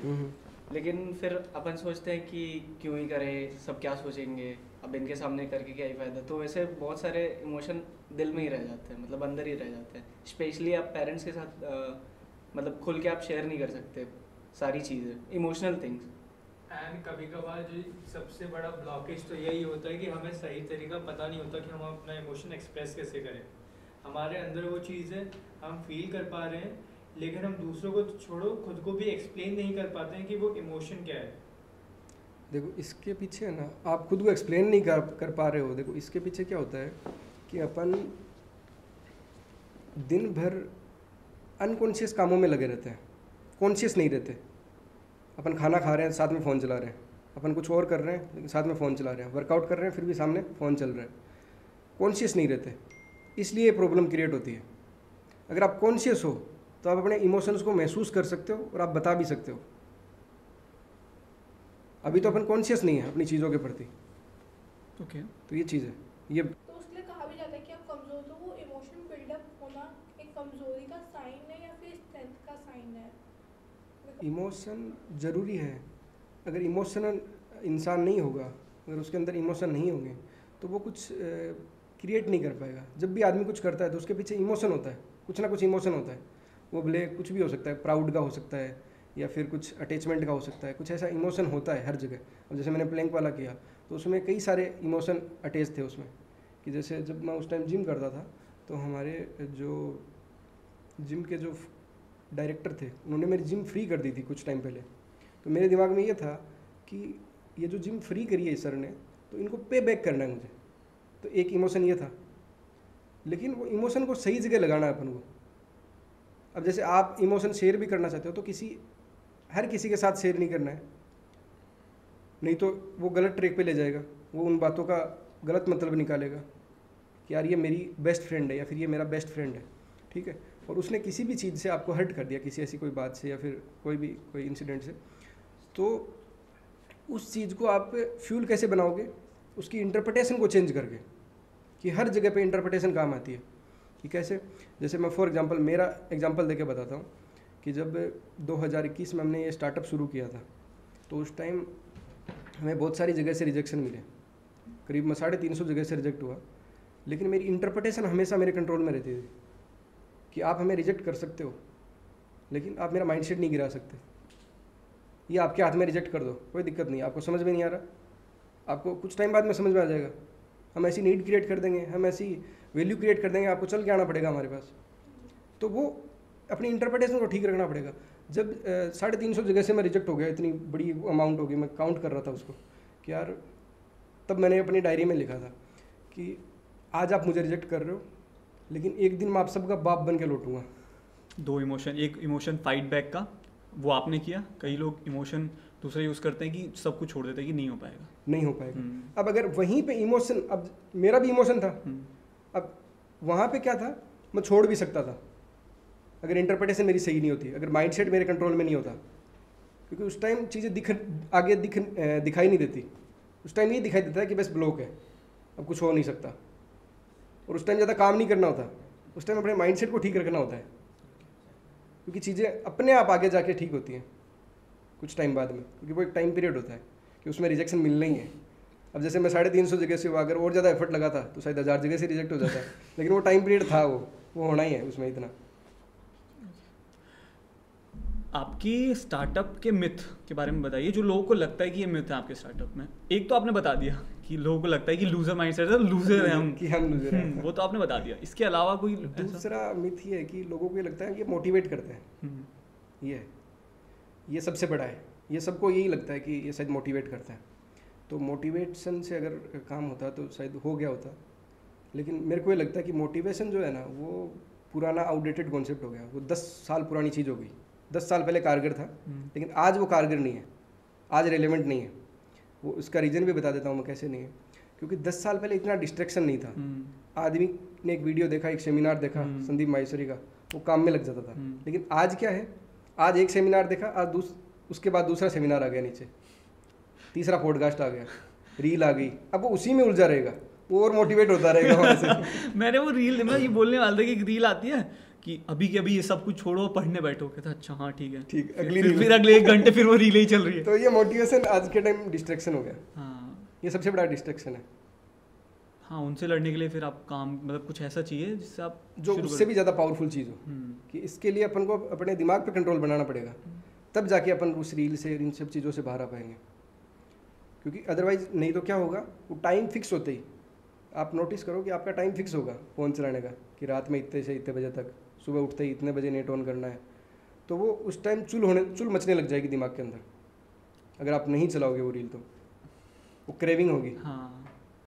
लेकिन फिर अपन सोचते हैं कि क्यों ही करें, सब क्या सोचेंगे, अब इनके सामने करके क्या ही फ़ायदा। तो वैसे बहुत सारे इमोशन दिल में ही रह जाते हैं, मतलब अंदर ही रह जाते हैं। स्पेशली आप पेरेंट्स के साथ मतलब खुल के आप शेयर नहीं कर सकते सारी चीज़ें, इमोशनल थिंग्स। एंड कभी कभार जो सबसे बड़ा ब्लॉकेज तो यही होता है कि हमें सही तरीका पता नहीं होता कि हम अपना इमोशन एक्सप्रेस कैसे करें। हमारे अंदर वो चीज़ है, हम फील कर पा रहे हैं, लेकिन हम दूसरों को छोड़ो खुद को भी एक्सप्लेन नहीं कर पाते हैं कि वो इमोशन क्या है। देखो इसके पीछे है ना, आप खुद को एक्सप्लेन नहीं कर पा रहे हो। देखो इसके पीछे क्या होता है कि अपन दिन भर अनकॉन्शियस कामों में लगे रहते हैं, कॉन्शियस नहीं रहते। अपन खाना खा रहे हैं, साथ में फ़ोन चला रहे हैं, अपन कुछ और कर रहे हैं लेकिन साथ में फ़ोन चला रहे हैं, वर्कआउट कर रहे हैं फिर भी सामने फ़ोन चल रहा है, कॉन्शियस नहीं रहते। इसलिए ये प्रॉब्लम क्रिएट होती है। अगर आप कॉन्शियस हो तो आप अपने इमोशंस को महसूस कर सकते हो और आप बता भी सकते हो। अभी तो अपन कॉन्शियस नहीं है अपनी चीज़ों के प्रति। ओके, तो ये चीज़ है ये। तो उसके लिए कहा भी जाता है कि आप कमज़ोर, तो वो इमोशन बिल्डअप होना एक कमज़ोरी का साइन है या फिर स्ट्रेंथ का साइन है? इमोशन ज़रूरी है। अगर इमोशनल इंसान नहीं होगा, अगर उसके अंदर इमोशन नहीं होंगे तो वो कुछ क्रिएट नहीं कर पाएगा। जब भी आदमी कुछ करता है तो उसके पीछे इमोशन होता है, कुछ ना कुछ इमोशन होता है। वो भले कुछ भी हो सकता है, प्राउड का हो सकता है या फिर कुछ अटैचमेंट का हो सकता है, कुछ ऐसा इमोशन होता है हर जगह। अब जैसे मैंने प्लैंक वाला किया तो उसमें कई सारे इमोशन अटैच थे उसमें। कि जैसे जब मैं उस टाइम जिम करता था तो हमारे जो जिम के जो डायरेक्टर थे उन्होंने मेरी जिम फ्री कर दी थी कुछ टाइम पहले। तो मेरे दिमाग में ये था कि ये जो जिम फ्री करी है सर ने, तो इनको पे बैक करना है मुझे। तो एक इमोशन ये था, लेकिन वो इमोशन को सही जगह लगाना है अपन को। अब जैसे आप इमोशन शेयर भी करना चाहते हो तो हर किसी के साथ शेयर नहीं करना है, नहीं तो वो गलत ट्रैक पे ले जाएगा, वो उन बातों का गलत मतलब निकालेगा कि यार ये मेरी बेस्ट फ्रेंड है या फिर ये मेरा बेस्ट फ्रेंड है, ठीक है। और उसने किसी भी चीज़ से आपको हर्ट कर दिया, किसी ऐसी कोई बात से या फिर कोई इंसिडेंट से, तो उस चीज़ को आप फ्यूल कैसे बनाओगे? उसकी इंटरप्रिटेशन को चेंज करके, कि हर जगह पे इंटरप्रिटेशन काम आती है। कि कैसे? जैसे मैं फॉर एग्जांपल मेरा एग्जांपल देके बताता हूँ कि जब 2021 में हमने ये स्टार्टअप शुरू किया था तो उस टाइम हमें बहुत सारी जगह से रिजेक्शन मिले, करीब 350 जगह से रिजेक्ट हुआ। लेकिन मेरी इंटरप्रिटेशन हमेशा मेरे कंट्रोल में रहती थी कि आप हमें रिजेक्ट कर सकते हो लेकिन आप मेरा माइंडसेट नहीं गिरा सकते। ये आपके हाथ में, रिजेक्ट कर दो, कोई दिक्कत नहीं। आपको समझ में नहीं आ रहा, आपको कुछ टाइम बाद में समझ में आ जाएगा। हम ऐसी नीड क्रिएट कर देंगे, हम ऐसी वैल्यू क्रिएट कर देंगे, आपको चल के आना पड़ेगा हमारे पास। तो वो अपनी इंटरप्रिटेशन को ठीक रखना पड़ेगा। जब 350 जगह से मैं रिजेक्ट हो गया, इतनी बड़ी अमाउंट होगी, मैं काउंट कर रहा था उसको कि यार, तब मैंने अपनी डायरी में लिखा था कि आज आप मुझे रिजेक्ट कर रहे हो लेकिन एक दिन मैं आप सबका बाप बन के लौटूंगा। 2 इमोशन, एक इमोशन फाइट बैक का, वो आपने किया। कई लोग इमोशन दूसरा यूज़ करते हैं कि सब कुछ छोड़ देते हैं कि नहीं हो पाएगा, नहीं हो पाएगा। अब अगर वहीं पे इमोशन, अब मेरा भी इमोशन था, अब वहाँ पे क्या था, मैं छोड़ भी सकता था अगर इंटरप्रिटेशन मेरी सही नहीं होती, अगर माइंडसेट मेरे कंट्रोल में नहीं होता। क्योंकि उस टाइम चीज़ें दिखाई नहीं देती। उस टाइम ये दिखाई देता है कि बस ब्लॉक है, अब कुछ हो नहीं सकता। और उस टाइम ज़्यादा काम नहीं करना होता, उस टाइम अपने माइंडसेट को ठीक रखना होता है, क्योंकि चीज़ें अपने आप आगे जाके ठीक होती हैं कुछ टाइम बाद में। क्योंकि वो एक टाइम पीरियड होता है कि उसमें रिजेक्शन मिलना ही है। अब जैसे मैं 350 जगह से हुआ, अगर और ज़्यादा एफर्ट लगा था तो शायद 1000 जगह से रिजेक्ट हो जाता है। लेकिन वो टाइम पीरियड था, वो होना ही है उसमें इतना। आपकी स्टार्टअप के मिथ के बारे में बताइए, जो लोगों को लगता है कि ये मिथ है आपके स्टार्टअप में। एक तो आपने बता दिया कि लोगों को लगता है कि लूजर माइंडसेट है, लूजर है हम, कि हम लूजर हैं। वो तो आपने बता दिया। इसके अलावा कोई दूसरा मिथ ये है कि लोगों को ये लगता है कि ये मोटिवेट करते हैं। ये सबसे बड़ा है। ये सबको यही लगता है कि ये शायद मोटिवेट करता है। तो मोटिवेशन से अगर काम होता तो शायद हो गया होता। लेकिन मेरे को ये लगता है कि मोटिवेशन जो है ना, वो पुराना आउटडेटेड कॉन्सेप्ट हो गया। वो 10 साल पुरानी चीज़ हो गई। 10 साल पहले कारगर था, लेकिन आज वो कारगर नहीं है, आज रेलेवेंट नहीं है। वो उसका रीज़न भी बता देता हूँ मैं कैसे नहीं है। क्योंकि 10 साल पहले इतना डिस्ट्रैक्शन नहीं था। आदमी ने एक वीडियो देखा, एक सेमिनार देखा संदीप माहेश्वरी का, वो काम में लग जाता था। लेकिन आज क्या है, आज एक सेमिनार देखा, आज उसके बाद दूसरा सेमिनार आ गया नीचे, तीसरा पॉडकास्ट आ गया। रील आ गई, अब वो उसी में उलझा रहेगा, वो और मोटिवेट होता रहेगा वहाँ से। मैंने वो रील, मैं ये बोलने वाला था कि एक रील आती है कि अभी के अभी ये सब कुछ छोड़ो, पढ़ने बैठो, कहता अच्छा हाँ ठीक है, ठीक, फिर- अगली फिर, रील। फिर अगले 1 घंटे फिर वो रील ही चल रही है। तो ये मोटिवेशन आज के टाइम डिस्ट्रैक्शन हो गया, हाँ ये सबसे बड़ा डिस्ट्रैक्शन है। हाँ, उनसे लड़ने के लिए फिर आप काम, मतलब कुछ ऐसा चाहिए जिससे आप जो शुरू उससे करें। भी ज़्यादा पावरफुल चीज़ हो, कि इसके लिए अपन को अपने दिमाग पे कंट्रोल बनाना पड़ेगा, तब जाके अपन उस रील से, इन सब चीज़ों से बाहर आ पाएंगे। क्योंकि अदरवाइज नहीं तो क्या होगा, वो टाइम फिक्स होते ही आप नोटिस करो कि आपका टाइम फिक्स होगा फ़ोन चलाने का, कि रात में इतने से इतने बजे तक, सुबह उठते ही इतने बजे नेट ऑन करना है, तो वो उस टाइम चुल मचने लग जाएगी दिमाग के अंदर। अगर आप नहीं चलाओगे वो रील तो वो क्रेविंग होगी। हाँ